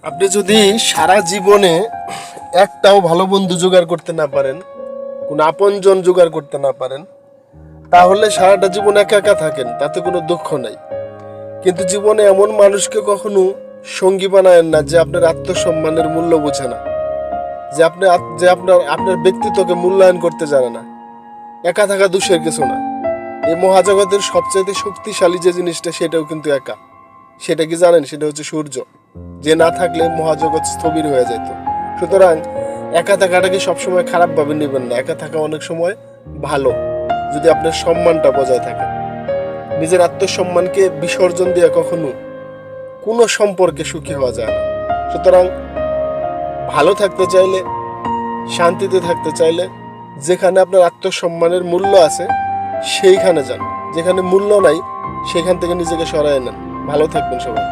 আপনি যদি সারা জীবনে একটাও ভালো বন্ধু জোগাড় করতে না পারেন, কোন আপনজন জোগাড় করতে না পারেন, তাহলে সারাটা জীবন একা একা থাকেন, তাতে কোনো দুঃখ নাই। কিন্তু জীবনে এমন মানুষকে কখনো সঙ্গী বানায়েন না যে আপনার আত্মসম্মানের মূল্য বোঝে না, যে আপনার আপনার ব্যক্তিত্বকে মূল্যায়ন করতে জানে না। একা থাকা দোষের কিছু না। এই মহাজগতের সবচাইতে শক্তিশালী যে জিনিসটা, সেটাও কিন্তু একা। সেটা কি জানেন? সেটা হচ্ছে সূর্য, যে না থাকলে মহাজগৎ স্থবির হয়ে যেত। সুতরাং একা থাকাটাকে সবসময় খারাপ ভাবে নেবেন না। একা থাকা অনেক সময় ভালো, যদি আপনার সম্মানটা বজায় থাকে। নিজের আত্মসম্মানকে বিসর্জন দিয়ে কখনো কোনো সম্পর্কে সুখী হওয়া যায় না। সুতরাং ভালো থাকতে চাইলে, শান্তিতে থাকতে চাইলে, যেখানে আপনার আত্মসম্মানের মূল্য আছে সেইখানে যান। যেখানে মূল্য নাই সেখান থেকে নিজেকে সরায় নেন। ভালো থাকবেন সবাই।